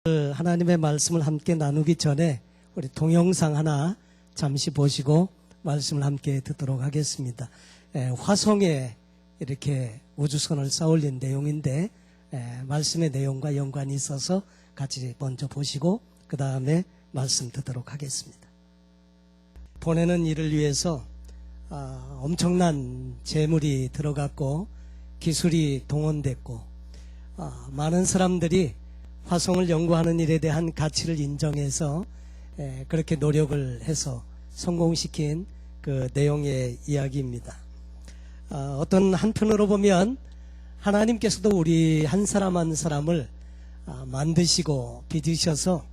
하나님의 말씀을 함께 나누기 전에 우리 동영상 하나 잠시 보시고 말씀을 함께 듣도록 하겠습니다. 화성에 이렇게 우주선을 쌓아올린 내용인데 말씀의 내용과 연관이 있어서 같이 먼저 보시고 그 다음에 말씀 듣도록 하겠습니다. 보내는 일을 위해서 엄청난 재물이 들어갔고 기술이 동원됐고 많은 사람들이 화성을 연구하는 일에 대한 가치를 인정해서 그렇게 노력을 해서 성공시킨 그 내용의 이야기입니다. 어떤 한편으로 보면 하나님께서도 우리 한 사람 한 사람을 만드시고 빚으셔서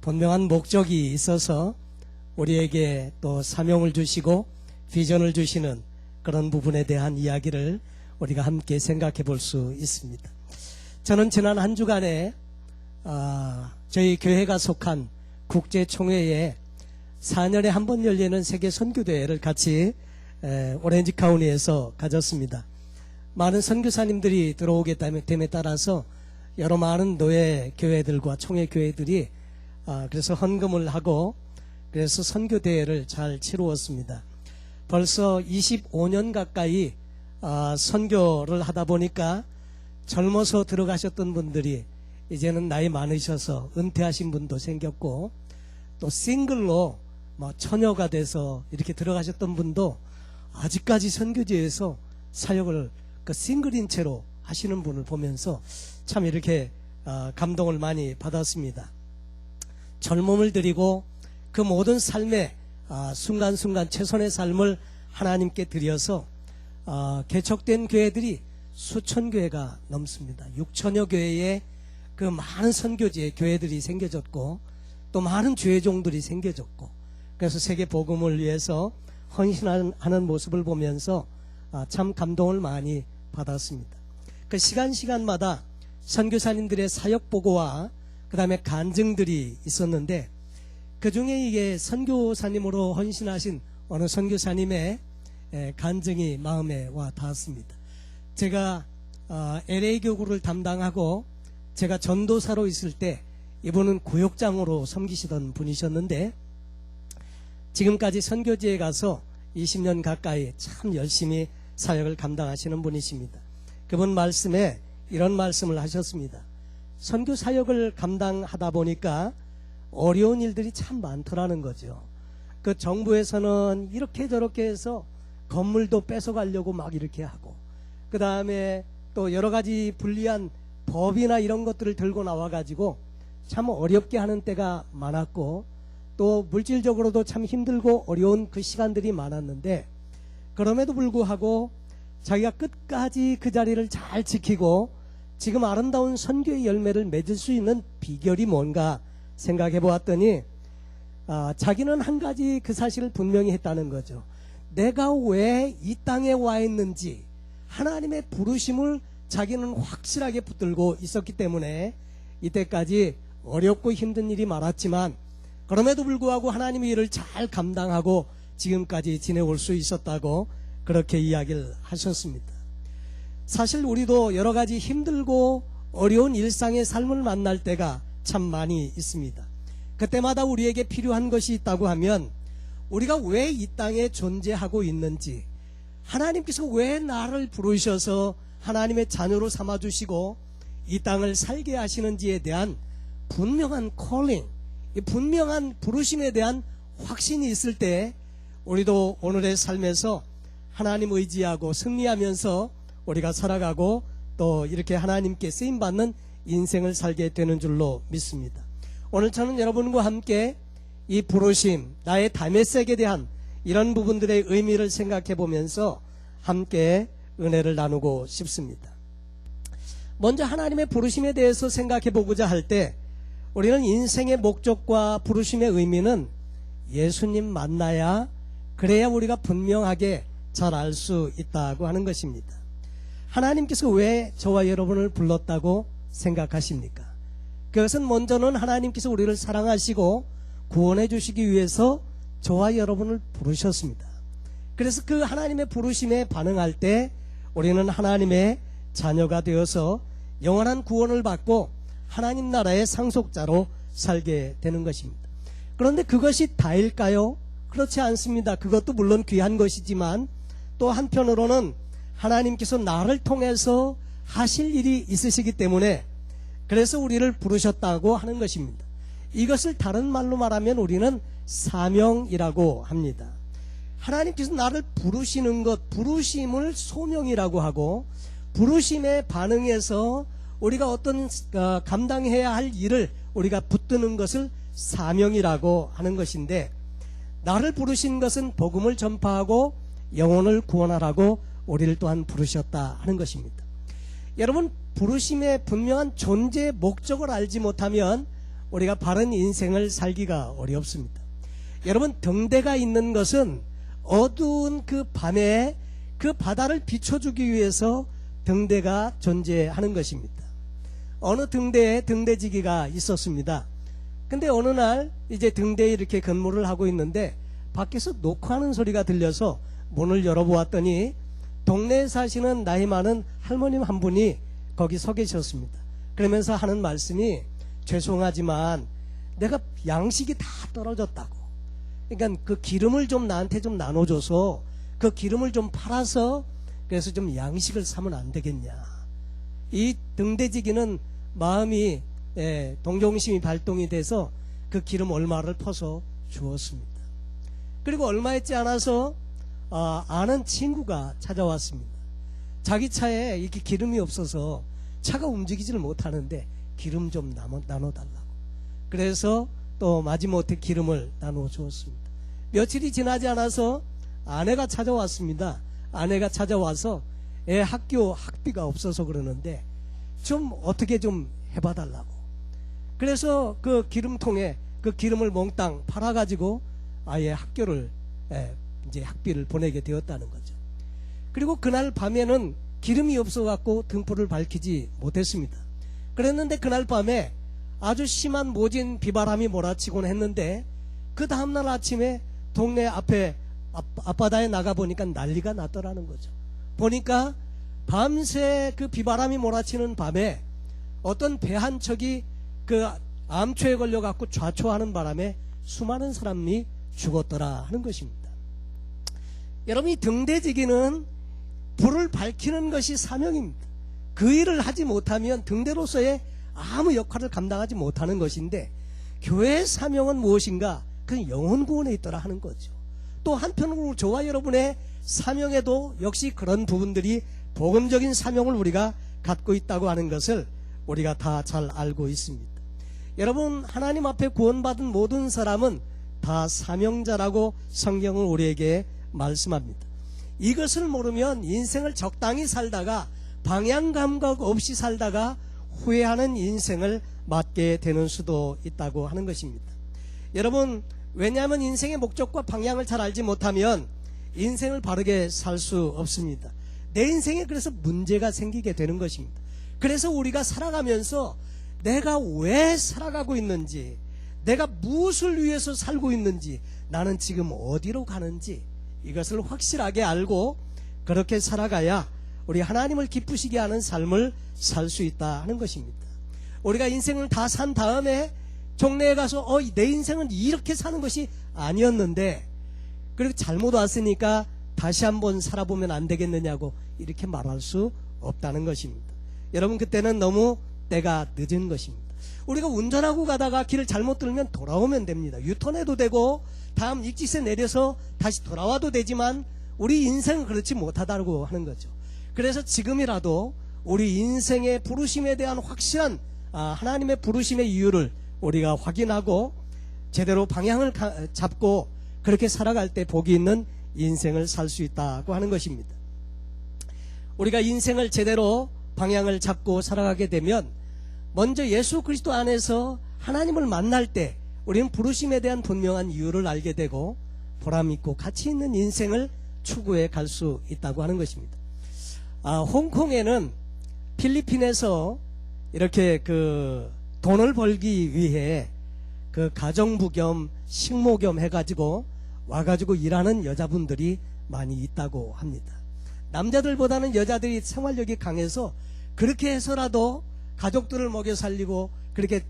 분명한 목적이 있어서 우리에게 또 사명을 주시고 비전을 주시는 그런 부분에 대한 이야기를 우리가 함께 생각해 볼 수 있습니다. 저는 지난 한 주간에 저희 교회가 속한 국제총회에 4년에 한 번 열리는 세계 선교대회를 같이 오렌지 카운티에서 가졌습니다. 많은 선교사님들이 들어오게 됨에 따라서 여러 많은 노예 교회들과 총회 교회들이 그래서 헌금을 하고 그래서 선교대회를 잘 치루었습니다. 벌써 25년 가까이 선교를 하다 보니까 젊어서 들어가셨던 분들이 이제는 나이 많으셔서 은퇴하신 분도 생겼고 또 싱글로 처녀가 돼서 이렇게 들어가셨던 분도 아직까지 선교지에서 사역을 싱글인 채로 하시는 분을 보면서 참 이렇게 감동을 많이 받았습니다. 젊음을 드리고 그 모든 삶의 순간순간 최선의 삶을 하나님께 드려서 개척된 교회들이 수천 교회가 넘습니다. 6천여 교회에 그 많은 선교지에 교회들이 생겨졌고 또 많은 죄종들이 생겨졌고 그래서 세계 복음을 위해서 헌신하는 모습을 보면서 참 감동을 많이 받았습니다. 그 시간마다 선교사님들의 사역 보고와 그 다음에 간증들이 있었는데 그 중에 이게 선교사님으로 헌신하신 어느 선교사님의 간증이 마음에 와 닿았습니다. 제가 LA 교구를 담당하고 제가 전도사로 있을 때 이분은 구역장으로 섬기시던 분이셨는데 지금까지 선교지에 가서 20년 가까이 참 열심히 사역을 감당하시는 분이십니다. 그분 말씀에 이런 말씀을 하셨습니다. 선교 사역을 감당하다 보니까 어려운 일들이 참 많더라는 거죠. 그 정부에서는 이렇게 저렇게 해서 건물도 뺏어가려고 막 이렇게 하고 그 다음에 또 여러 가지 불리한 법이나 이런 것들을 들고 나와가지고 참 어렵게 하는 때가 많았고 또 물질적으로도 참 힘들고 어려운 그 시간들이 많았는데 그럼에도 불구하고 자기가 끝까지 그 자리를 잘 지키고 지금 아름다운 선교의 열매를 맺을 수 있는 비결이 뭔가 생각해 보았더니 자기는 한 가지 그 사실을 분명히 했다는 거죠. 내가 왜 이 땅에 와 있는지 하나님의 부르심을 자기는 확실하게 붙들고 있었기 때문에 이때까지 어렵고 힘든 일이 많았지만 그럼에도 불구하고 하나님의 일을 잘 감당하고 지금까지 지내올 수 있었다고 그렇게 이야기를 하셨습니다. 사실 우리도 여러 가지 힘들고 어려운 일상의 삶을 만날 때가 참 많이 있습니다. 그때마다 우리에게 필요한 것이 있다고 하면 우리가 왜 이 땅에 존재하고 있는지 하나님께서 왜 나를 부르셔서 하나님의 자녀로 삼아주시고 이 땅을 살게 하시는지에 대한 분명한 콜링, 분명한 부르심에 대한 확신이 있을 때 우리도 오늘의 삶에서 하나님 의지하고 승리하면서 우리가 살아가고 또 이렇게 하나님께 쓰임받는 인생을 살게 되는 줄로 믿습니다. 오늘 저는 여러분과 함께 이 부르심, 나의 다메섹에 대한 이런 부분들의 의미를 생각해 보면서 함께 은혜를 나누고 싶습니다. 먼저 하나님의 부르심에 대해서 생각해 보고자 할 때 우리는 인생의 목적과 부르심의 의미는 예수님 만나야 그래야 우리가 분명하게 잘 알 수 있다고 하는 것입니다. 하나님께서 왜 저와 여러분을 불렀다고 생각하십니까? 그것은 먼저는 하나님께서 우리를 사랑하시고 구원해 주시기 위해서 저와 여러분을 부르셨습니다. 그래서 그 하나님의 부르심에 반응할 때 우리는 하나님의 자녀가 되어서 영원한 구원을 받고 하나님 나라의 상속자로 살게 되는 것입니다. 그런데 그것이 다일까요? 그렇지 않습니다. 그것도 물론 귀한 것이지만 또 한편으로는 하나님께서 나를 통해서 하실 일이 있으시기 때문에 그래서 우리를 부르셨다고 하는 것입니다. 이것을 다른 말로 말하면 우리는 사명이라고 합니다. 하나님께서 나를 부르시는 것, 부르심을 소명이라고 하고, 부르심에 반응해서 우리가 어떤 감당해야 할 일을 우리가 붙드는 것을 사명이라고 하는 것인데, 나를 부르신 것은 복음을 전파하고 영혼을 구원하라고 우리를 또한 부르셨다 하는 것입니다. 여러분, 부르심의 분명한 존재의 목적을 알지 못하면 우리가 바른 인생을 살기가 어렵습니다. 여러분, 등대가 있는 것은 어두운 그 밤에 그 바다를 비춰주기 위해서 등대가 존재하는 것입니다. 어느 등대에 등대지기가 있었습니다. 근데 어느 날 이제 등대에 이렇게 근무를 하고 있는데 밖에서 녹화하는 소리가 들려서 문을 열어보았더니 동네에 사시는 나이 많은 할머님 한 분이 거기 서 계셨습니다. 그러면서 하는 말씀이, 죄송하지만 내가 양식이 다 떨어졌다고, 그러니까 그 기름을 좀 나한테 좀 나눠줘서 그 기름을 좀 팔아서 그래서 좀 양식을 사면 안 되겠냐. 이 등대지기는 마음이 동정심이 발동이 돼서 그 기름 얼마를 퍼서 주었습니다. 그리고 얼마 있지 않아서 아는 친구가 찾아왔습니다. 자기 차에 이렇게 기름이 없어서 차가 움직이지를 못하는데 기름 좀 나눠달라고. 그래서 또 마지못해 기름을 나누어 주었습니다. 며칠이 지나지 않아서 아내가 찾아왔습니다. 아내가 찾아와서 애 학교 학비가 없어서 그러는데 좀 어떻게 좀 해봐달라고. 그래서 그 기름통에 그 기름을 몽땅 팔아가지고 아예 학교를 이제 학비를 보내게 되었다는 거죠. 그리고 그날 밤에는 기름이 없어갖고 등불을 밝히지 못했습니다. 그랬는데 그날 밤에 아주 심한 모진 비바람이 몰아치곤 했는데 그 다음날 아침에 동네 앞에 앞바다에 나가보니까 난리가 났더라는 거죠. 보니까 밤새 그 비바람이 몰아치는 밤에 어떤 배 한 척이 그 암초에 걸려갖고 좌초하는 바람에 수많은 사람이 죽었더라 하는 것입니다. 여러분, 이 등대지기는 불을 밝히는 것이 사명입니다. 그 일을 하지 못하면 등대로서의 아무 역할을 감당하지 못하는 것인데, 교회의 사명은 무엇인가? 그건 영혼 구원에 있더라 하는 거죠. 또 한편으로 저와 여러분의 사명에도 역시 그런 부분들이 복음적인 사명을 우리가 갖고 있다고 하는 것을 우리가 다 잘 알고 있습니다. 여러분, 하나님 앞에 구원받은 모든 사람은 다 사명자라고 성경은 우리에게 말씀합니다. 이것을 모르면 인생을 적당히 살다가 방향 감각 없이 살다가 후회하는 인생을 맞게 되는 수도 있다고 하는 것입니다. 여러분, 왜냐하면 인생의 목적과 방향을 잘 알지 못하면 인생을 바르게 살 수 없습니다. 내 인생에 그래서 문제가 생기게 되는 것입니다. 그래서 우리가 살아가면서 내가 왜 살아가고 있는지, 내가 무엇을 위해서 살고 있는지, 나는 지금 어디로 가는지 이것을 확실하게 알고 그렇게 살아가야 우리 하나님을 기쁘시게 하는 삶을 살 수 있다 하는 것입니다. 우리가 인생을 다 산 다음에 종래에 가서 내 인생은 이렇게 사는 것이 아니었는데 그리고 잘못 왔으니까 다시 한번 살아보면 안 되겠느냐고 이렇게 말할 수 없다는 것입니다. 여러분, 그때는 너무 때가 늦은 것입니다. 우리가 운전하고 가다가 길을 잘못 들면 돌아오면 됩니다. 유턴해도 되고 다음 익지세 내려서 다시 돌아와도 되지만 우리 인생은 그렇지 못하다고 하는 거죠. 그래서 지금이라도 우리 인생의 부르심에 대한 확실한 하나님의 부르심의 이유를 우리가 확인하고 제대로 방향을 잡고 그렇게 살아갈 때 복이 있는 인생을 살 수 있다고 하는 것입니다. 우리가 인생을 제대로 방향을 잡고 살아가게 되면 먼저 예수 그리스도 안에서 하나님을 만날 때 우리는 부르심에 대한 분명한 이유를 알게 되고 보람있고 가치 있는 인생을 추구해 갈 수 있다고 하는 것입니다. 홍콩에는 필리핀에서 이렇게 그 돈을 벌기 위해 그 가정부 겸 식모 겸 해가지고 와가지고 일하는 여자분들이 많이 있다고 합니다. 남자들보다는 여자들이 생활력이 강해서 그렇게 해서라도 가족들을 먹여 살리고 그렇게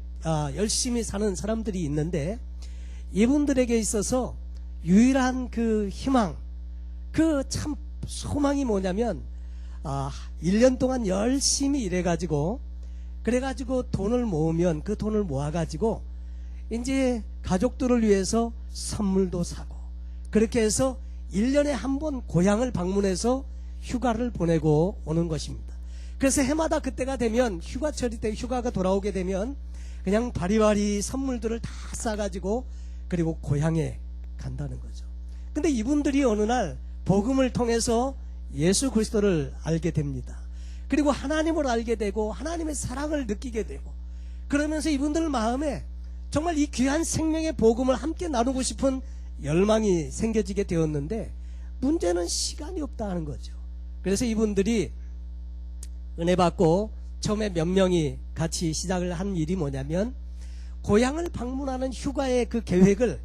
열심히 사는 사람들이 있는데, 이분들에게 있어서 유일한 그 희망, 그 참 소망이 뭐냐면 1년 동안 열심히 일해가지고, 그래가지고 돈을 모으면 그 돈을 모아가지고 이제 가족들을 위해서 선물도 사고, 그렇게 해서 1년에 한 번 고향을 방문해서 휴가를 보내고 오는 것입니다. 그래서 해마다 그때가 되면, 휴가철이 때 휴가가 돌아오게 되면 그냥 바리바리 선물들을 다 싸가지고 그리고 고향에 간다는 거죠. 근데 이분들이 어느 날 복음을 통해서 예수 그리스도를 알게 됩니다. 그리고 하나님을 알게 되고 하나님의 사랑을 느끼게 되고, 그러면서 이분들 마음에 정말 이 귀한 생명의 복음을 함께 나누고 싶은 열망이 생겨지게 되었는데, 문제는 시간이 없다 하는 거죠. 그래서 이분들이 은혜 받고 처음에 몇 명이 같이 시작을 한 일이 뭐냐면, 고향을 방문하는 휴가의 그 계획을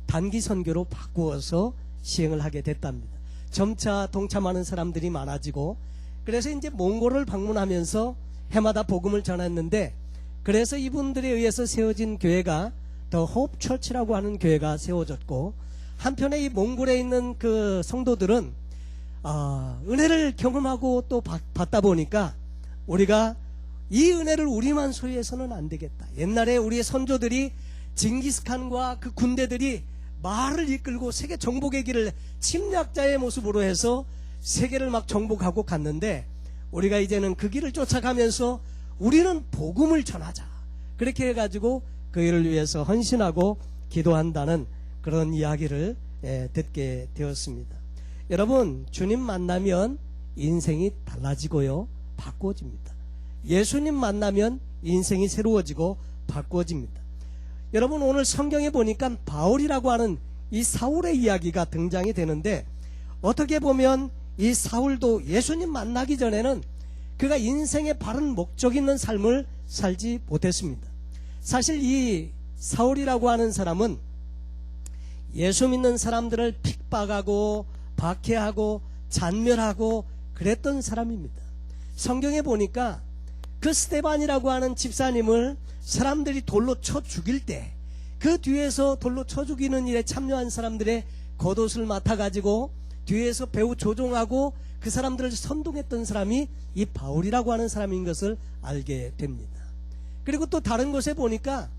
단기 선교로 바꾸어서 시행을 하게 됐답니다. 점차 동참하는 사람들이 많아지고, 그래서 이제 몽골을 방문하면서 해마다 복음을 전했는데, 그래서 이분들에 의해서 세워진 교회가 더 호흡 처치라고 하는 교회가 세워졌고, 한편에 이 몽골에 있는 그 성도들은 은혜를 경험하고 또 받다 보니까, 우리가 이 은혜를 우리만 소유해서는 안 되겠다. 옛날에 우리의 선조들이 징기스칸과 그 군대들이 말을 이끌고 세계 정복의 길을 침략자의 모습으로 해서 세계를 막 정복하고 갔는데, 우리가 이제는 그 길을 쫓아가면서 우리는 복음을 전하자, 그렇게 해가지고 그 일을 위해서 헌신하고 기도한다는 그런 이야기를 듣게 되었습니다. 여러분, 주님 만나면 인생이 달라지고요, 바꿔집니다. 예수님 만나면 인생이 새로워지고 바꿔집니다. 여러분, 오늘 성경에 보니까 바울이라고 하는 이 사울의 이야기가 등장이 되는데, 어떻게 보면 이 사울도 예수님 만나기 전에는 그가 인생의 바른 목적 있는 삶을 살지 못했습니다. 사실 이 사울이라고 하는 사람은 예수 믿는 사람들을 핍박하고 박해하고 잔멸하고 그랬던 사람입니다. 성경에 보니까 그 스데반이라고 하는 집사님을 사람들이 돌로 쳐 죽일 때, 그 뒤에서 돌로 쳐 죽이는 일에 참여한 사람들의 겉옷을 맡아가지고 뒤에서 배우 조종하고 그 사람들을 선동했던 사람이 이 바울이라고 하는 사람인 것을 알게 됩니다. 그리고 또 다른 곳에 보니까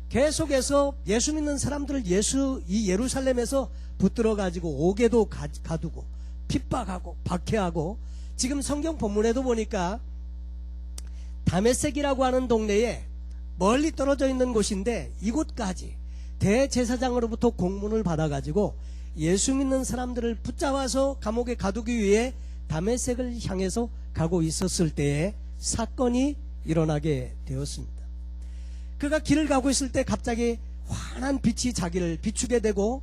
계속해서 예수 믿는 사람들을 이 예루살렘에서 붙들어 가지고 옥에도 가두고 핍박하고 박해하고, 지금 성경 본문에도 보니까 다메섹이라고 하는 동네에 멀리 떨어져 있는 곳인데, 이곳까지 대제사장으로부터 공문을 받아가지고 예수 믿는 사람들을 붙잡아서 감옥에 가두기 위해 다메섹을 향해서 가고 있었을 때에 사건이 일어나게 되었습니다. 그가 길을 가고 있을 때 갑자기 환한 빛이 자기를 비추게 되고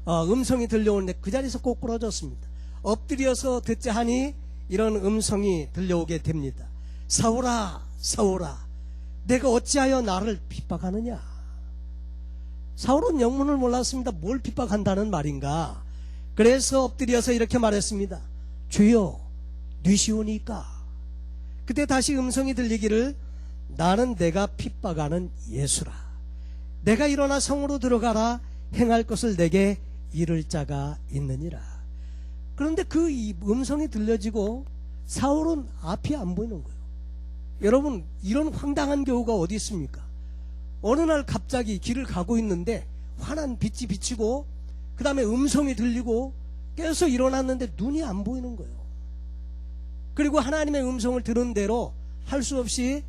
음성이 들려오는데 그 자리에서 꼭 부러졌습니다. 엎드려서 듣자 하니 이런 음성이 들려오게 됩니다. 사울아, 사울아, 내가 어찌하여 나를 핍박하느냐? 사울은 영문을 몰랐습니다. 뭘 핍박한다는 말인가? 그래서 엎드려서 이렇게 말했습니다. 주여, 뉘시오니까? 그때 다시 음성이 들리기를, 나는 내가 핍박하는 예수라. 내가 일어나 성으로 들어가라. 행할 것을 내게 이를 자가 있느니라. 그런데 그 음성이 들려지고 사울은 앞이 안 보이는 거예요. 여러분, 이런 황당한 경우가 어디 있습니까? 어느 날 갑자기 길을 가고 있는데 환한 빛이 비치고 그 다음에 음성이 들리고 깨서 일어났는데 눈이 안 보이는 거예요. 그리고 하나님의 음성을 들은 대로 할 수 없이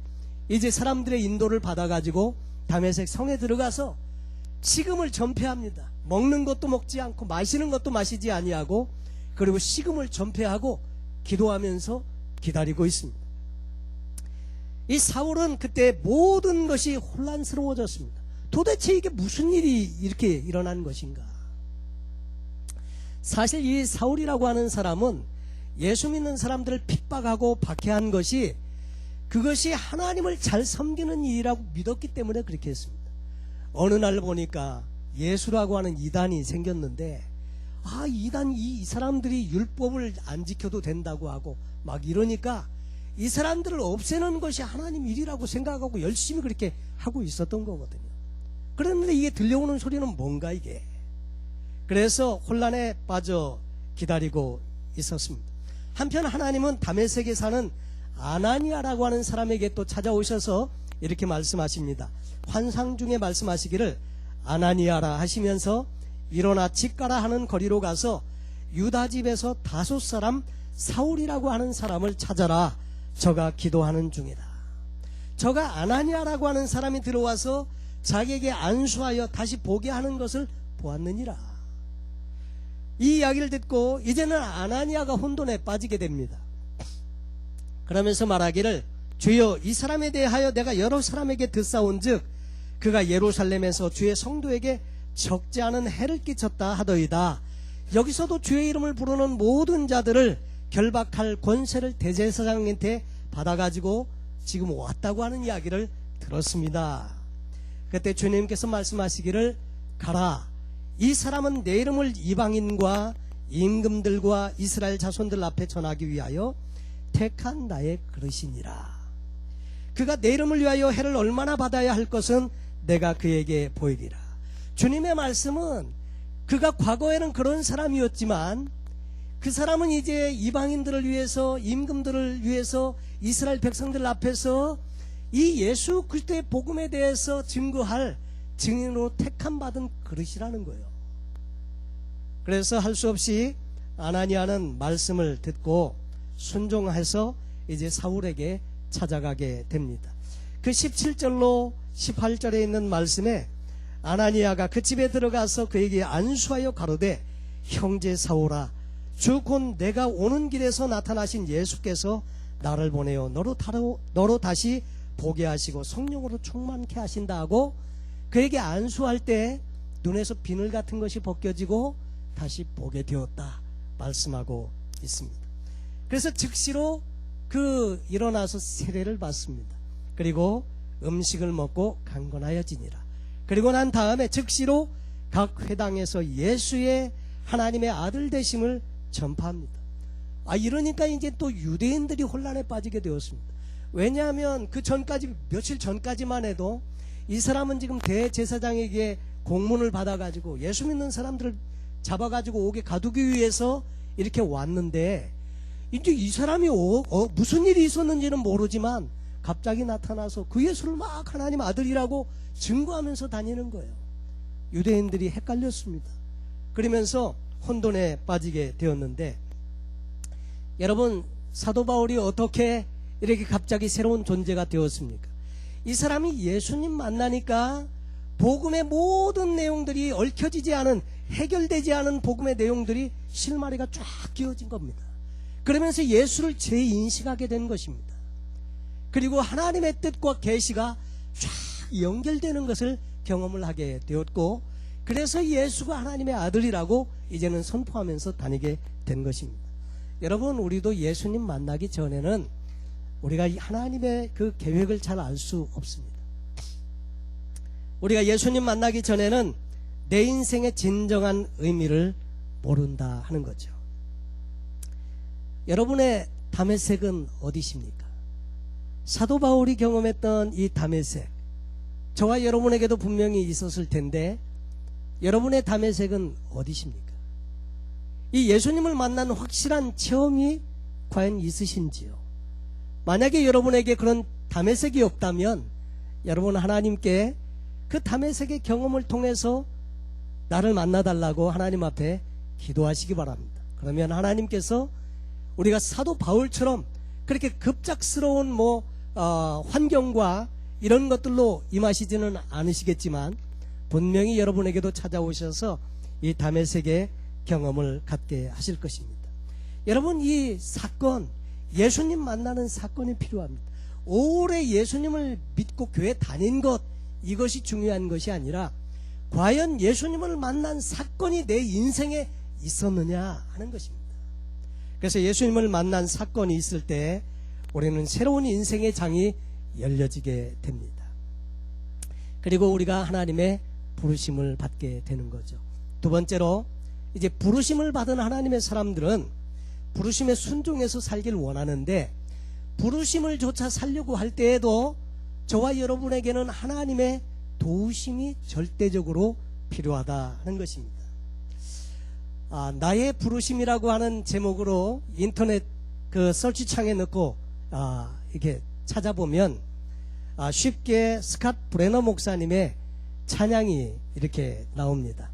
이제 사람들의 인도를 받아가지고 다메섹 성에 들어가서 식음을 전폐합니다. 먹는 것도 먹지 않고 마시는 것도 마시지 아니하고, 그리고 식음을 전폐하고 기도하면서 기다리고 있습니다. 이 사울은 그때 모든 것이 혼란스러워졌습니다. 도대체 이게 무슨 일이 이렇게 일어난 것인가? 사실 이 사울이라고 하는 사람은 예수 믿는 사람들을 핍박하고 박해한 것이, 그것이 하나님을 잘 섬기는 일이라고 믿었기 때문에 그렇게 했습니다. 어느 날 보니까 예수라고 하는 이단이 생겼는데, 이 사람들이 율법을 안 지켜도 된다고 하고 막 이러니까 이 사람들을 없애는 것이 하나님 일이라고 생각하고 열심히 그렇게 하고 있었던 거거든요. 그런데 이게 들려오는 소리는 뭔가 이게. 그래서 혼란에 빠져 기다리고 있었습니다. 한편 하나님은 다메섹에 사는 아나니아라고 하는 사람에게 또 찾아오셔서 이렇게 말씀하십니다. 환상 중에 말씀하시기를 아나니아라 하시면서 일어나 집 가라 하는 거리로 가서 유다 집에서 다섯 사람 사울이라고 하는 사람을 찾아라. 저가 기도하는 중이다. 저가 아나니아라고 하는 사람이 들어와서 자기에게 안수하여 다시 보게 하는 것을 보았느니라. 이 이야기를 듣고 이제는 아나니아가 혼돈에 빠지게 됩니다. 그러면서 말하기를 주여 이 사람에 대하여 내가 여러 사람에게 듣사온즉 그가 예루살렘에서 주의 성도에게 적지 않은 해를 끼쳤다 하더이다. 여기서도 주의 이름을 부르는 모든 자들을 결박할 권세를 대제사장한테 받아가지고 지금 왔다고 하는 이야기를 들었습니다. 그때 주님께서 말씀하시기를 가라. 이 사람은 내 이름을 이방인과 임금들과 이스라엘 자손들 앞에 전하기 위하여 택한 나의 그릇이니라. 그가 내 이름을 위하여 해를 얼마나 받아야 할 것은 내가 그에게 보이리라. 주님의 말씀은 그가 과거에는 그런 사람이었지만 그 사람은 이제 이방인들을 위해서 임금들을 위해서 이스라엘 백성들 앞에서 이 예수 그리스도의 복음에 대해서 증거할 증인으로 택함받은 그릇이라는 거예요. 그래서 할 수 없이 아나니아는 말씀을 듣고 순종해서 이제 사울에게 찾아가게 됩니다. 그 17절로 18절에 있는 말씀에 아나니아가 그 집에 들어가서 그에게 안수하여 가로되 형제 사울아 주 곧 내가 오는 길에서 나타나신 예수께서 나를 보내어 너로 다시 보게 하시고 성령으로 충만케 하신다 하고 그에게 안수할 때 눈에서 비늘 같은 것이 벗겨지고 다시 보게 되었다 말씀하고 있습니다. 그래서 즉시로 일어나서 세례를 받습니다. 그리고 음식을 먹고 강건하여지니라. 그리고 난 다음에 즉시로 각 회당에서 예수의 하나님의 아들 되심을 전파합니다. 이러니까 이제 또 유대인들이 혼란에 빠지게 되었습니다. 왜냐하면 그 전까지 며칠 전까지만 해도 이 사람은 지금 대제사장에게 공문을 받아가지고 예수 믿는 사람들을 잡아가지고 오게 가두기 위해서 이렇게 왔는데 이제 이 사람이 무슨 일이 있었는지는 모르지만 갑자기 나타나서 그 예수를 막 하나님 아들이라고 증거하면서 다니는 거예요. 유대인들이 헷갈렸습니다. 그러면서 혼돈에 빠지게 되었는데 여러분 사도 바울이 어떻게 이렇게 갑자기 새로운 존재가 되었습니까? 이 사람이 예수님 만나니까 복음의 모든 내용들이 얽혀지지 않은 해결되지 않은 복음의 내용들이 실마리가 쫙 끼워진 겁니다. 그러면서 예수를 재인식하게 된 것입니다. 그리고 하나님의 뜻과 계시가 쫙 연결되는 것을 경험을 하게 되었고 그래서 예수가 하나님의 아들이라고 이제는 선포하면서 다니게 된 것입니다. 여러분 우리도 예수님 만나기 전에는 우리가 하나님의 그 계획을 잘 알 수 없습니다. 우리가 예수님 만나기 전에는 내 인생의 진정한 의미를 모른다 하는 거죠. 여러분의 다메섹은 어디십니까? 사도 바울이 경험했던 이 다메섹, 저와 여러분에게도 분명히 있었을 텐데 여러분의 다메섹은 어디십니까? 이 예수님을 만난 확실한 체험이 과연 있으신지요? 만약에 여러분에게 그런 다메섹이 없다면 여러분 하나님께 그 다메섹의 경험을 통해서 나를 만나달라고 하나님 앞에 기도하시기 바랍니다. 그러면 하나님께서 우리가 사도 바울처럼 그렇게 급작스러운 환경과 이런 것들로 임하시지는 않으시겠지만 분명히 여러분에게도 찾아오셔서 이 다메섹의 경험을 갖게 하실 것입니다. 여러분 이 사건, 예수님 만나는 사건이 필요합니다. 오래 예수님을 믿고 교회 다닌 것, 이것이 중요한 것이 아니라 과연 예수님을 만난 사건이 내 인생에 있었느냐 하는 것입니다. 그래서 예수님을 만난 사건이 있을 때 우리는 새로운 인생의 장이 열려지게 됩니다. 그리고 우리가 하나님의 부르심을 받게 되는 거죠. 두 번째로 이제 부르심을 받은 하나님의 사람들은 부르심에 순종해서 살길 원하는데 부르심을 조차 살려고 할 때에도 저와 여러분에게는 하나님의 도우심이 절대적으로 필요하다는 것입니다. 나의 부르심이라고 하는 제목으로 인터넷 그 서치창에 넣고 이렇게 찾아보면 쉽게 스캇 브레너 목사님의 찬양이 이렇게 나옵니다.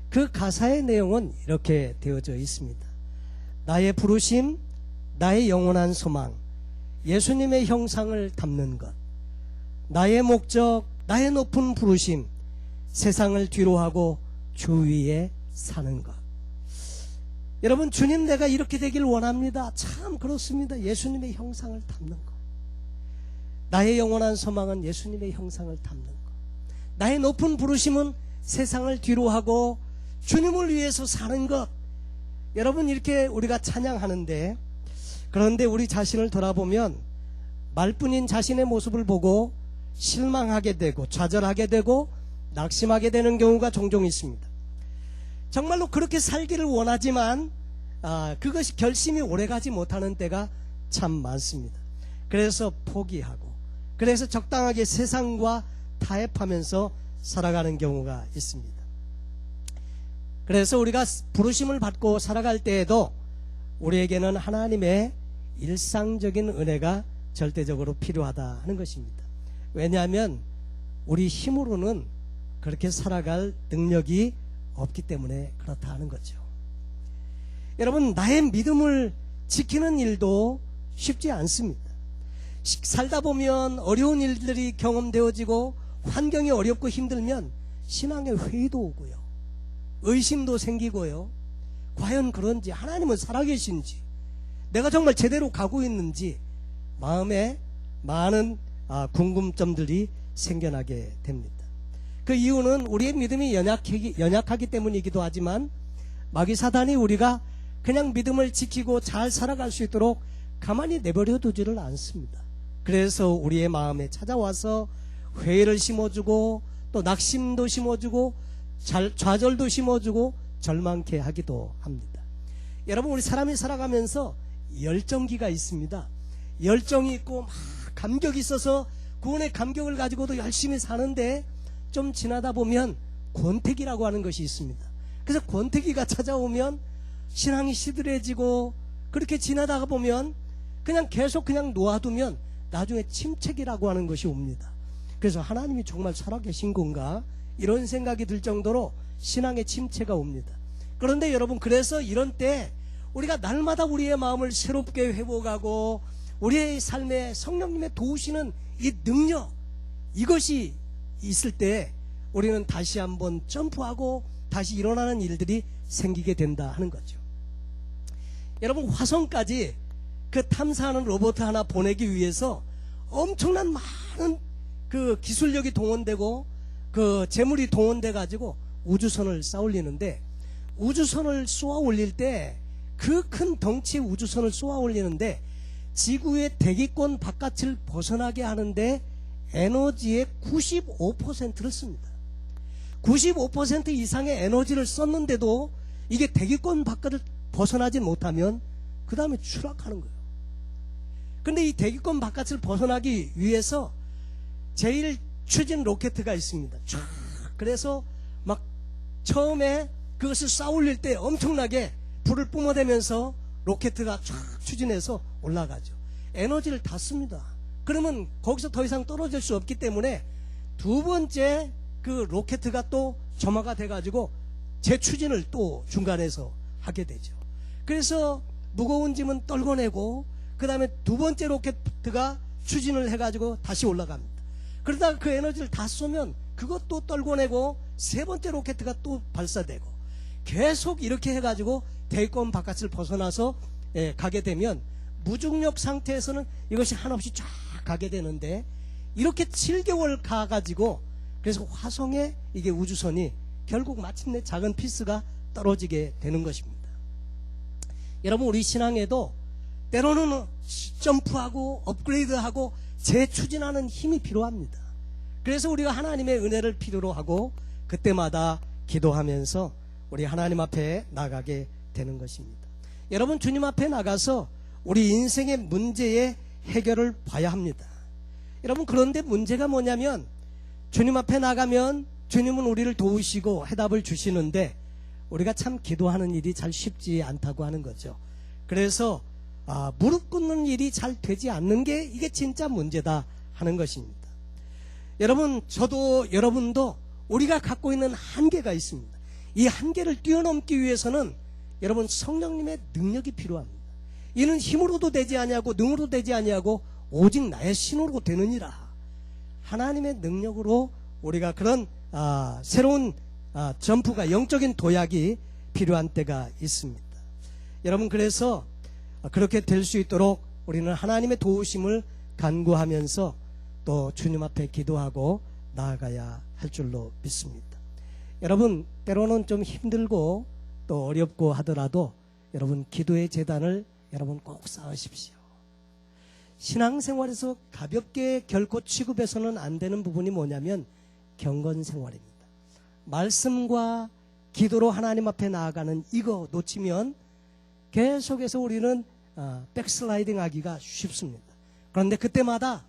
그 가사의 내용은 이렇게 되어져 있습니다. 나의 부르심, 나의 영원한 소망, 예수님의 형상을 담는 것, 나의 목적, 나의 높은 부르심, 세상을 뒤로하고 주 위에 사는 것. 여러분, 주님 내가 이렇게 되길 원합니다. 참 그렇습니다. 예수님의 형상을 담는 것. 나의 영원한 소망은 예수님의 형상을 담는 것. 나의 높은 부르심은 세상을 뒤로하고 주님을 위해서 사는 것. 여러분, 이렇게 우리가 찬양하는데, 그런데 우리 자신을 돌아보면 말뿐인 자신의 모습을 보고 실망하게 되고 좌절하게 되고 낙심하게 되는 경우가 종종 있습니다. 정말로 그렇게 살기를 원하지만 그것이 결심이 오래가지 못하는 때가 참 많습니다. 그래서 포기하고, 그래서 적당하게 세상과 타협하면서 살아가는 경우가 있습니다. 그래서 우리가 부르심을 받고 살아갈 때에도 우리에게는 하나님의 일상적인 은혜가 절대적으로 필요하다 하는 것입니다. 왜냐하면 우리 힘으로는 그렇게 살아갈 능력이 없기 때문에 그렇다 하는 거죠. 여러분, 나의 믿음을 지키는 일도 쉽지 않습니다. 살다 보면 어려운 일들이 경험되어지고 환경이 어렵고 힘들면 신앙의 회의도 오고요, 의심도 생기고요, 과연 그런지, 하나님은 살아계신지, 내가 정말 제대로 가고 있는지 마음에 많은 궁금점들이 생겨나게 됩니다. 그 이유는 우리의 믿음이 연약하기 때문이기도 하지만 마귀 사단이 우리가 그냥 믿음을 지키고 잘 살아갈 수 있도록 가만히 내버려 두지를 않습니다. 그래서 우리의 마음에 찾아와서 회의를 심어주고 또 낙심도 심어주고 좌절도 심어주고 절망케 하기도 합니다. 여러분, 우리 사람이 살아가면서 열정기가 있습니다. 열정이 있고 막 감격이 있어서 구원의 감격을 가지고도 열심히 사는데 좀 지나다 보면 권태기라고 하는 것이 있습니다. 그래서 권태기가 찾아오면 신앙이 시들해지고, 그렇게 지나다가 보면 그냥 계속 그냥 놓아두면 나중에 침체기라고 하는 것이 옵니다. 그래서 하나님이 정말 살아계신 건가, 이런 생각이 들 정도로 신앙의 침체가 옵니다. 그런데 여러분, 그래서 이런 때 우리가 날마다 우리의 마음을 새롭게 회복하고 우리의 삶에 성령님의 도우시는 이 능력, 이것이 있을 때 우리는 다시 한번 점프하고 다시 일어나는 일들이 생기게 된다 하는 거죠. 여러분, 화성까지 그 탐사하는 로봇 하나 보내기 위해서 엄청난 많은 그 기술력이 동원되고 그 재물이 동원돼 가지고 우주선을 쌓아 올리는데, 우주선을 쏘아 올릴 때 그 큰 덩치의 우주선을 쏘아 올리는데 지구의 대기권 바깥을 벗어나게 하는데 에너지의 95%를 씁니다. 95% 이상의 에너지를 썼는데도 이게 대기권 바깥을 벗어나지 못하면 그 다음에 추락하는 거예요. 근데 이 대기권 바깥을 벗어나기 위해서 제일 추진 로켓가 있습니다. 쫙. 그래서 막 처음에 그것을 쌓아 올릴 때 엄청나게 불을 뿜어대면서 로켓가 쫙 추진해서 올라가죠. 에너지를 다 씁니다. 그러면 거기서 더 이상 떨어질 수 없기 때문에 두 번째 그 로켓가 또 점화가 돼가지고 재추진을 또 중간에서 하게 되죠. 그래서 무거운 짐은 떨궈내고 그 다음에 두 번째 로켓가 추진을 해가지고 다시 올라갑니다. 그러다가 그 에너지를 다 쏘면 그것도 떨궈내고 세 번째 로켓가 또 발사되고 계속 이렇게 해가지고 대기권 바깥을 벗어나서 가게 되면 무중력 상태에서는 이것이 한없이 쫙 가게 되는데, 이렇게 7개월 가가지고 그래서 화성에 이게 우주선이 결국 마침내 작은 피스가 떨어지게 되는 것입니다. 여러분, 우리 신앙에도 때로는 점프하고 업그레이드하고 재추진하는 힘이 필요합니다. 그래서 우리가 하나님의 은혜를 필요로 하고 그때마다 기도하면서 우리 하나님 앞에 나가게 되는 것입니다. 여러분, 주님 앞에 나가서 우리 인생의 문제의 해결을 봐야 합니다. 여러분, 그런데 문제가 뭐냐면 주님 앞에 나가면 주님은 우리를 도우시고 해답을 주시는데 우리가 참 기도하는 일이 잘 쉽지 않다고 하는 거죠. 그래서 무릎 꿇는 일이 잘 되지 않는 게 이게 진짜 문제다 하는 것입니다. 여러분, 저도 여러분도 우리가 갖고 있는 한계가 있습니다. 이 한계를 뛰어넘기 위해서는 여러분 성령님의 능력이 필요합니다. 이는 힘으로도 되지 아니하고 능으로도 되지 아니하고 오직 나의 신으로 되느니라. 하나님의 능력으로 우리가 그런 새로운 점프가, 영적인 도약이 필요한 때가 있습니다. 여러분, 그래서 그렇게 될 수 있도록 우리는 하나님의 도우심을 간구하면서 또 주님 앞에 기도하고 나아가야 할 줄로 믿습니다. 여러분, 때로는 좀 힘들고 또 어렵고 하더라도 여러분 기도의 제단을 여러분 꼭 쌓으십시오. 신앙생활에서 가볍게 결코 취급해서는 안 되는 부분이 뭐냐면 경건생활입니다. 말씀과 기도로 하나님 앞에 나아가는 이거 놓치면 계속해서 우리는 백슬라이딩 하기가 쉽습니다. 그런데 그때마다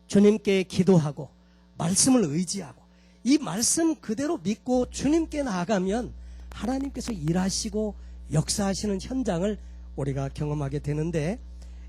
주님께 기도하고 말씀을 의지하고 이 말씀 그대로 믿고 주님께 나아가면 하나님께서 일하시고 역사하시는 현장을 우리가 경험하게 되는데,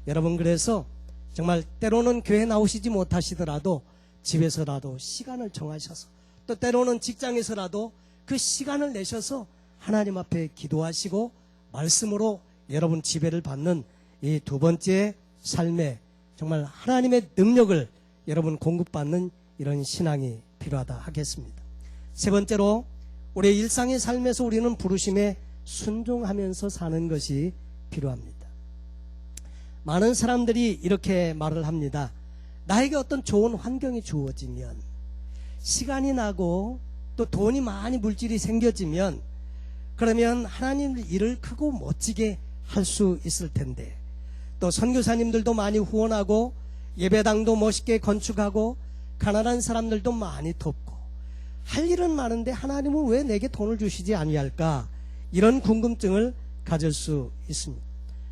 여러분, 그래서 정말 때로는 교회 나오시지 못하시더라도 집에서라도 시간을 정하셔서, 또 때로는 직장에서라도 그 시간을 내셔서 하나님 앞에 기도하시고 말씀으로 여러분 지배를 받는 이 두 번째 삶에 정말 하나님의 능력을 여러분 공급받는 이런 신앙이 필요하다 하겠습니다. 세 번째로, 우리의 일상의 삶에서 우리는 부르심에 순종하면서 사는 것이 필요합니다. 많은 사람들이 이렇게 말을 합니다. 나에게 어떤 좋은 환경이 주어지면, 시간이 나고 또 돈이 많이 물질이 생겨지면 그러면 하나님 일을 크고 멋지게 할 수 있을 텐데, 또 선교사님들도 많이 후원하고 예배당도 멋있게 건축하고 가난한 사람들도 많이 돕고 할 일은 많은데 하나님은 왜 내게 돈을 주시지 아니할까, 이런 궁금증을 가질 수 있습니다.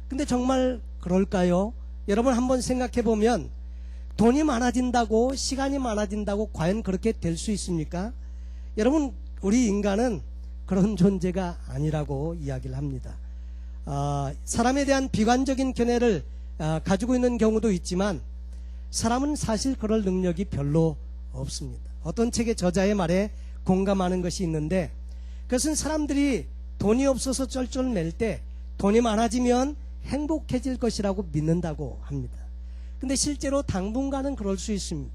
근데 정말 그럴까요? 여러분, 한번 생각해 보면 돈이 많아진다고, 시간이 많아진다고 과연 그렇게 될 수 있습니까? 여러분, 우리 인간은 그런 존재가 아니라고 이야기를 합니다. 사람에 대한 비관적인 견해를 가지고 있는 경우도 있지만 사람은 사실 그럴 능력이 별로 없습니다. 어떤 책의 저자의 말에 공감하는 것이 있는데, 그것은 사람들이 돈이 없어서 쩔쩔맬 때 돈이 많아지면 행복해질 것이라고 믿는다고 합니다. 근데 실제로 당분간은 그럴 수 있습니다.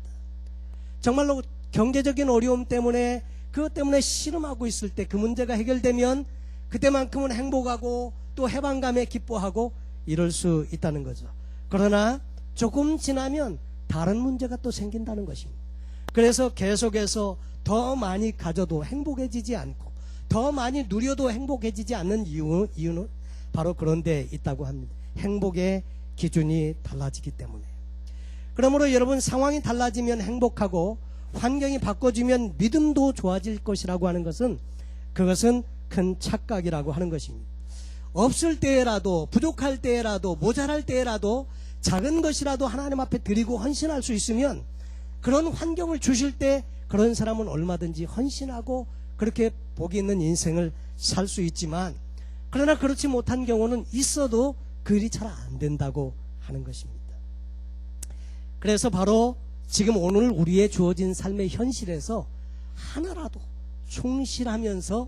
정말로 경제적인 어려움 때문에, 그것 때문에 씨름하고 있을 때 그 문제가 해결되면 그때만큼은 행복하고 또 해방감에 기뻐하고 이럴 수 있다는 거죠. 그러나 조금 지나면 다른 문제가 또 생긴다는 것입니다. 그래서 계속해서 더 많이 가져도 행복해지지 않고 더 많이 누려도 행복해지지 않는 이유는 바로 그런 데 있다고 합니다. 행복의 기준이 달라지기 때문에. 그러므로 여러분, 상황이 달라지면 행복하고 환경이 바꿔지면 믿음도 좋아질 것이라고 하는 것은, 그것은 큰 착각이라고 하는 것입니다. 없을 때라도, 부족할 때라도, 모자랄 때라도 작은 것이라도 하나님 앞에 드리고 헌신할 수 있으면, 그런 환경을 주실 때 그런 사람은 얼마든지 헌신하고 그렇게 복이 있는 인생을 살 수 있지만, 그러나 그렇지 못한 경우는 있어도 그 일이 잘 안 된다고 하는 것입니다. 그래서 바로 지금 오늘 우리의 주어진 삶의 현실에서 하나라도 충실하면서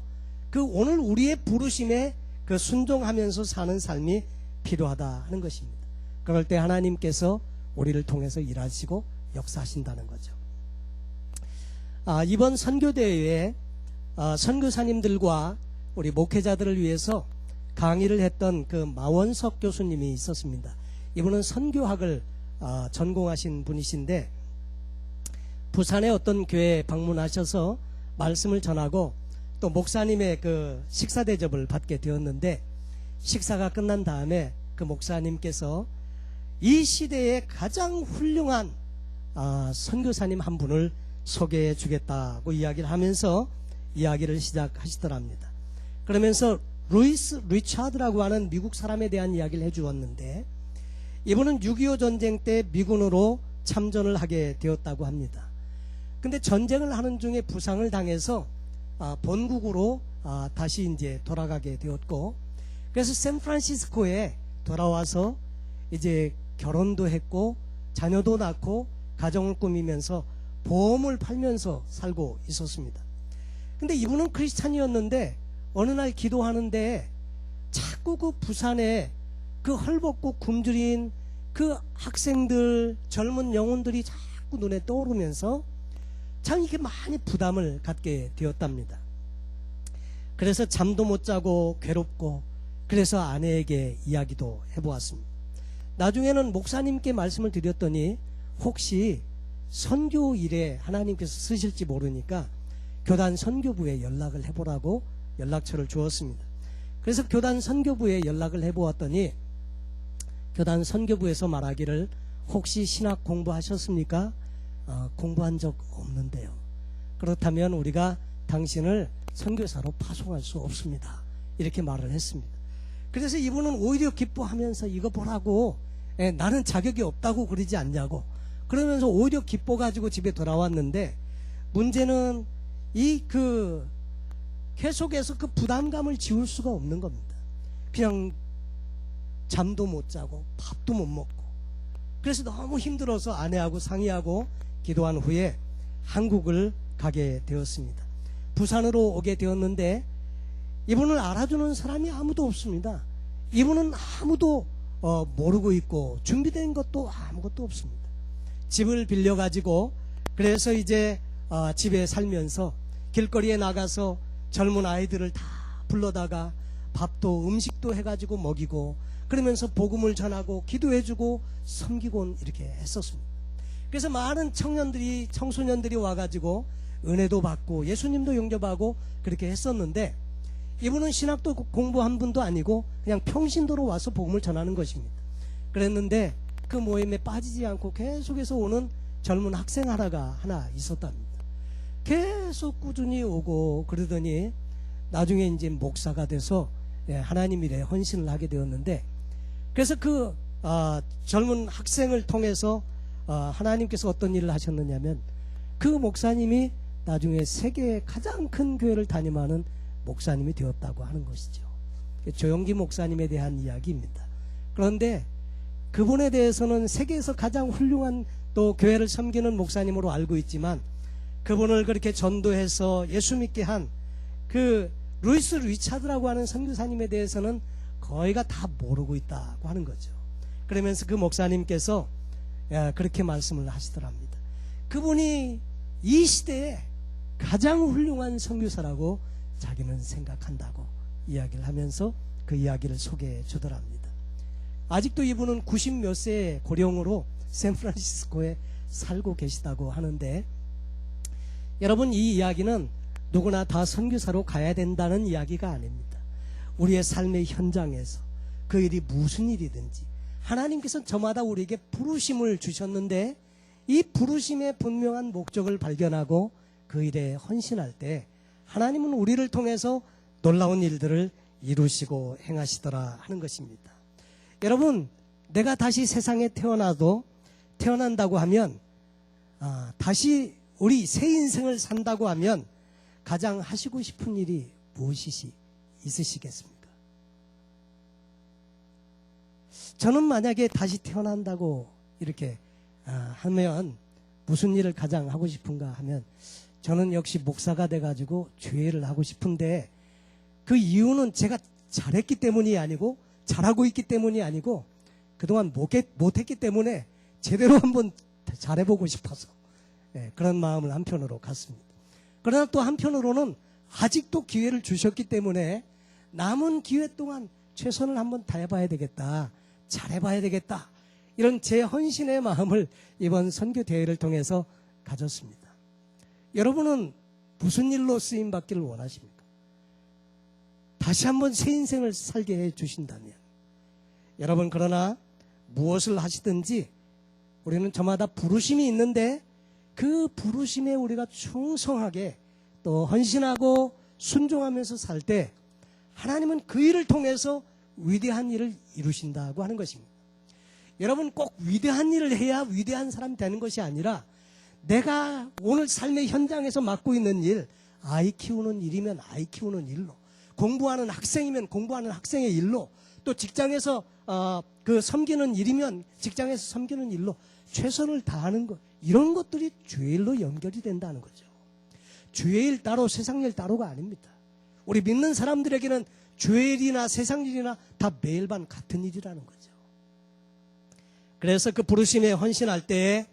그 오늘 우리의 부르심에 그 순종하면서 사는 삶이 필요하다 하는 것입니다. 그럴 때 하나님께서 우리를 통해서 일하시고 역사하신다는 거죠. 이번 선교대회에 선교사님들과 우리 목회자들을 위해서 강의를 했던 그 마원석 교수님이 있었습니다. 이분은 선교학을 전공하신 분이신데, 부산의 어떤 교회에 방문하셔서 말씀을 전하고 또 목사님의 그 식사 대접을 받게 되었는데, 식사가 끝난 다음에 그 목사님께서 이 시대에 가장 훌륭한 선교사님 한 분을 소개해 주겠다고 이야기를 하면서 이야기를 시작하시더랍니다. 그러면서 루이스 리차드라고 하는 미국 사람에 대한 이야기를 해 주었는데, 이분은 6.25 전쟁 때 미군으로 참전을 하게 되었다고 합니다. 근데 전쟁을 하는 중에 부상을 당해서 본국으로 다시 이제 돌아가게 되었고, 그래서 샌프란시스코에 돌아와서 이제 결혼도 했고 자녀도 낳고 가정을 꾸미면서 보험을 팔면서 살고 있었습니다. 근데 이분은 크리스찬이었는데 어느 날 기도하는데 자꾸 그 부산에 그 헐벗고 굶주린 그 학생들, 젊은 영혼들이 자꾸 눈에 떠오르면서 참 이게 많이 부담을 갖게 되었답니다. 그래서 잠도 못 자고 괴롭고, 그래서 아내에게 이야기도 해보았습니다. 나중에는 목사님께 말씀을 드렸더니 혹시 선교 일에 하나님께서 쓰실지 모르니까 교단 선교부에 연락을 해보라고 연락처를 주었습니다. 그래서 교단 선교부에 연락을 해보았더니 교단 선교부에서 말하기를 혹시 신학 공부하셨습니까? 공부한 적 없는데요. 그렇다면 우리가 당신을 선교사로 파송할 수 없습니다. 이렇게 말을 했습니다. 그래서 이분은 오히려 기뻐하면서 이거 보라고, 나는 자격이 없다고 그러지 않냐고 그러면서 오히려 기뻐가지고 집에 돌아왔는데, 문제는 계속해서 그 부담감을 지울 수가 없는 겁니다. 그냥 잠도 못 자고 밥도 못 먹고, 그래서 너무 힘들어서 아내하고 상의하고 기도한 후에 한국을 가게 되었습니다. 부산으로 오게 되었는데 이분을 알아주는 사람이 아무도 없습니다. 이분은 아무도 모르고 있고 준비된 것도 아무것도 없습니다. 집을 빌려가지고, 그래서 이제 집에 살면서 길거리에 나가서 젊은 아이들을 다 불러다가 밥도 음식도 해가지고 먹이고, 그러면서 복음을 전하고 기도해주고 섬기곤 이렇게 했었습니다. 그래서 많은 청소년들이 와가지고 은혜도 받고 예수님도 영접하고 그렇게 했었는데, 이분은 신학도 공부한 분도 아니고 그냥 평신도로 와서 복음을 전하는 것입니다. 그랬는데 그 모임에 빠지지 않고 계속해서 오는 젊은 학생 하나 있었답니다. 계속 꾸준히 오고 그러더니 나중에 이제 목사가 돼서 하나님 일에 헌신을 하게 되었는데, 그래서 그 젊은 학생을 통해서 하나님께서 어떤 일을 하셨느냐면, 그 목사님이 나중에 세계의 가장 큰 교회를 담임하는 목사님이 되었다고 하는 것이죠. 조용기 목사님에 대한 이야기입니다. 그런데 그분에 대해서는 세계에서 가장 훌륭한 또 교회를 섬기는 목사님으로 알고 있지만, 그분을 그렇게 전도해서 예수 믿게 한 그 루이스 리차드라고 하는 선교사님에 대해서는 거의가 다 모르고 있다고 하는 거죠. 그러면서 그 목사님께서 그렇게 말씀을 하시더랍니다. 그분이 이 시대에 가장 훌륭한 선교사라고 자기는 생각한다고 이야기를 하면서 그 이야기를 소개해 주더랍니다. 아직도 이분은 90 몇 세의 고령으로 샌프란시스코에 살고 계시다고 하는데, 여러분, 이 이야기는 누구나 다 선교사로 가야 된다는 이야기가 아닙니다. 우리의 삶의 현장에서 그 일이 무슨 일이든지 하나님께서 저마다 우리에게 부르심을 주셨는데, 이 부르심의 분명한 목적을 발견하고 그 일에 헌신할 때 하나님은 우리를 통해서 놀라운 일들을 이루시고 행하시더라 하는 것입니다. 여러분, 내가 다시 세상에 태어난다고 하면, 다시 우리 새 인생을 산다고 하면 가장 하시고 싶은 일이 무엇이 있으시겠습니까? 저는 만약에 다시 태어난다고 이렇게 하면 무슨 일을 가장 하고 싶은가 하면, 저는 역시 목사가 돼가지고 교회를 하고 싶은데, 그 이유는 제가 잘했기 때문이 아니고 잘하고 있기 때문이 아니고 그동안 못했기 때문에 제대로 한번 잘해보고 싶어서 그런 마음을 한편으로 갖습니다. 그러나 또 한편으로는 아직도 기회를 주셨기 때문에 남은 기회 동안 최선을 한번 다해봐야 되겠다, 잘해봐야 되겠다, 이런 제 헌신의 마음을 이번 선교 대회를 통해서 가졌습니다. 여러분은 무슨 일로 쓰임받기를 원하십니까? 다시 한번 새 인생을 살게 해 주신다면, 여러분, 그러나 무엇을 하시든지 우리는 저마다 부르심이 있는데, 그 부르심에 우리가 충성하게 또 헌신하고 순종하면서 살 때 하나님은 그 일을 통해서 위대한 일을 이루신다고 하는 것입니다. 여러분 꼭 위대한 일을 해야 위대한 사람이 되는 것이 아니라 내가 오늘 삶의 현장에서 맡고 있는 일, 아이 키우는 일이면 아이 키우는 일로, 공부하는 학생이면 공부하는 학생의 일로, 또 직장에서 섬기는 일이면 직장에서 섬기는 일로 최선을 다하는 것, 이런 것들이 주의 일로 연결이 된다는 거죠. 주의 일 따로 세상 일 따로가 아닙니다. 우리 믿는 사람들에게는 주의 일이나 세상 일이나 다 매일 밤 같은 일이라는 거죠. 그래서 그 부르심에 헌신할 때에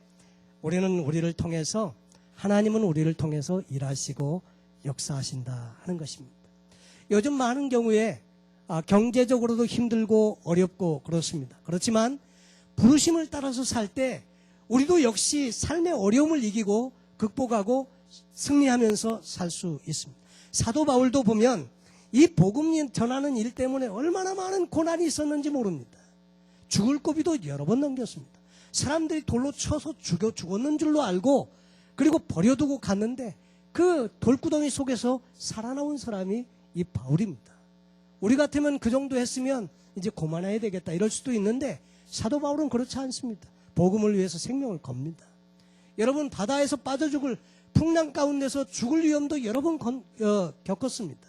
우리를 통해서, 하나님은 우리를 통해서 일하시고 역사하신다 하는 것입니다. 요즘 많은 경우에 경제적으로도 힘들고 어렵고 그렇습니다. 그렇지만 부르심을 따라서 살 때 우리도 역시 삶의 어려움을 이기고 극복하고 승리하면서 살 수 있습니다. 사도 바울도 보면 이 복음 전하는 일 때문에 얼마나 많은 고난이 있었는지 모릅니다. 죽을 고비도 여러 번 넘겼습니다. 사람들이 돌로 쳐서 죽었는 줄로 알고 그리고 버려두고 갔는데 그 돌구덩이 속에서 살아나온 사람이 이 바울입니다. 우리 같으면 그 정도 했으면 이제 그만해야 되겠다 이럴 수도 있는데 사도 바울은 그렇지 않습니다. 복음을 위해서 생명을 겁니다. 여러분 바다에서 빠져 죽을, 풍랑 가운데서 죽을 위험도 여러 번 겪었습니다.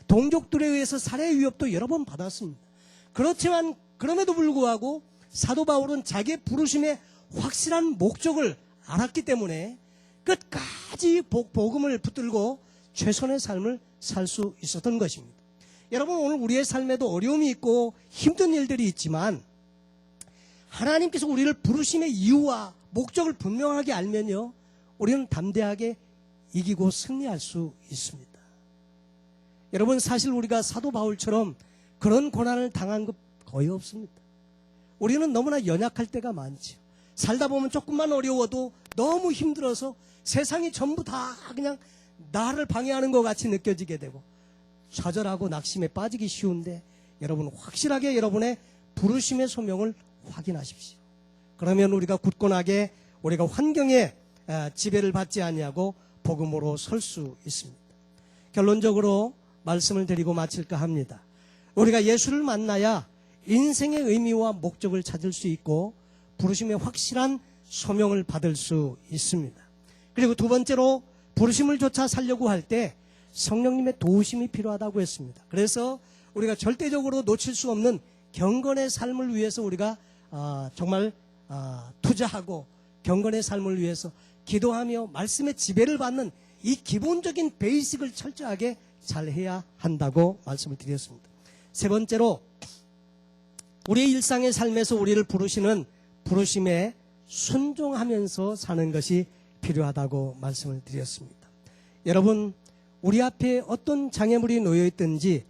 동족들에 의해서 살해 위협도 여러 번 받았습니다. 그렇지만 그럼에도 불구하고 사도 바울은 자기의 부르심의 확실한 목적을 알았기 때문에 끝까지 복음을 붙들고 최선의 삶을 살 수 있었던 것입니다. 여러분 오늘 우리의 삶에도 어려움이 있고 힘든 일들이 있지만 하나님께서 우리를 부르심의 이유와 목적을 분명하게 알면요, 우리는 담대하게 이기고 승리할 수 있습니다. 여러분 사실 우리가 사도 바울처럼 그런 고난을 당한 것 거의 없습니다. 우리는 너무나 연약할 때가 많죠. 살다 보면 조금만 어려워도 너무 힘들어서 세상이 전부 다 그냥 나를 방해하는 것 같이 느껴지게 되고 좌절하고 낙심에 빠지기 쉬운데 여러분 확실하게 여러분의 부르심의 소명을 확인하십시오. 그러면 우리가 굳건하게 우리가 환경에 지배를 받지 아니하고 복음으로 설 수 있습니다. 결론적으로 말씀을 드리고 마칠까 합니다. 우리가 예수를 만나야 인생의 의미와 목적을 찾을 수 있고 부르심의 확실한 소명을 받을 수 있습니다. 그리고 두 번째로 부르심을 쫓아 살려고 할 때 성령님의 도우심이 필요하다고 했습니다. 그래서 우리가 절대적으로 놓칠 수 없는 경건의 삶을 위해서 우리가 정말 투자하고 경건의 삶을 위해서 기도하며 말씀의 지배를 받는 이 기본적인 베이직을 철저하게 잘 해야 한다고 말씀을 드렸습니다. 세 번째로 우리의 일상의 삶에서 우리를 부르시는 부르심에 순종하면서 사는 것이 필요하다고 말씀을 드렸습니다. 여러분 우리 앞에 어떤 장애물이 놓여 있든지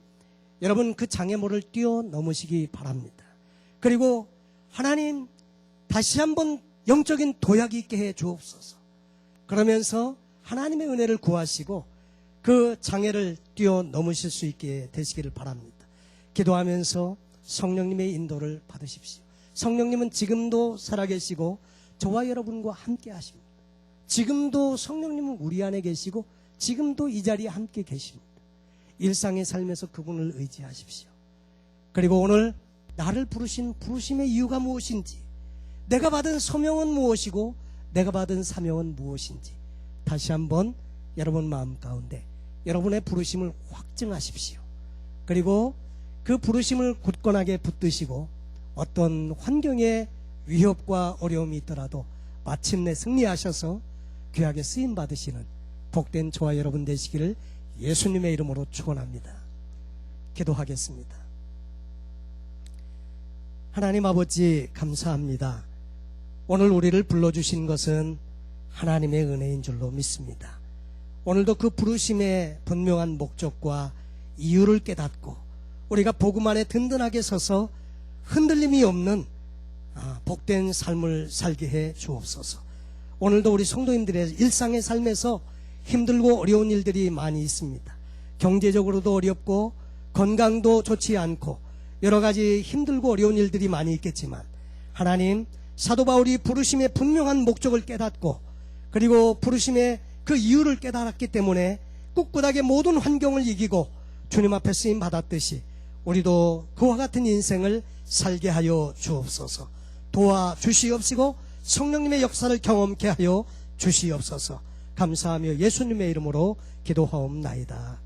여러분 그 장애물을 뛰어넘으시기 바랍니다. 그리고 하나님 다시 한번 영적인 도약이 있게 해 주옵소서. 그러면서 하나님의 은혜를 구하시고 그 장애를 뛰어넘으실 수 있게 되시기를 바랍니다. 기도하면서 성령님의 인도를 받으십시오. 성령님은 지금도 살아계시고 저와 여러분과 함께 하십니다. 지금도 성령님은 우리 안에 계시고 지금도 이 자리에 함께 계십니다. 일상의 삶에서 그분을 의지하십시오. 그리고 오늘 나를 부르신 부르심의 이유가 무엇인지, 내가 받은 소명은 무엇이고 내가 받은 사명은 무엇인지 다시 한번 여러분 마음 가운데 여러분의 부르심을 확증하십시오. 그리고 그 부르심을 굳건하게 붙드시고 어떤 환경에 위협과 어려움이 있더라도 마침내 승리하셔서 귀하게 쓰임 받으시는 복된 저와 여러분 되시기를 예수님의 이름으로 축원합니다. 기도하겠습니다. 하나님 아버지 감사합니다. 오늘 우리를 불러주신 것은 하나님의 은혜인 줄로 믿습니다. 오늘도 그 부르심의 분명한 목적과 이유를 깨닫고 우리가 복음 안에 든든하게 서서 흔들림이 없는 복된 삶을 살게 해 주옵소서. 오늘도 우리 성도님들의 일상의 삶에서 힘들고 어려운 일들이 많이 있습니다. 경제적으로도 어렵고 건강도 좋지 않고 여러 가지 힘들고 어려운 일들이 많이 있겠지만 하나님, 사도 바울이 부르심의 분명한 목적을 깨닫고 그리고 부르심의 그 이유를 깨달았기 때문에 꿋꿋하게 모든 환경을 이기고 주님 앞에 쓰임 받았듯이 우리도 그와 같은 인생을 살게 하여 주옵소서. 도와주시옵시고 성령님의 역사를 경험케 하여 주시옵소서. 감사하며 예수님의 이름으로 기도하옵나이다.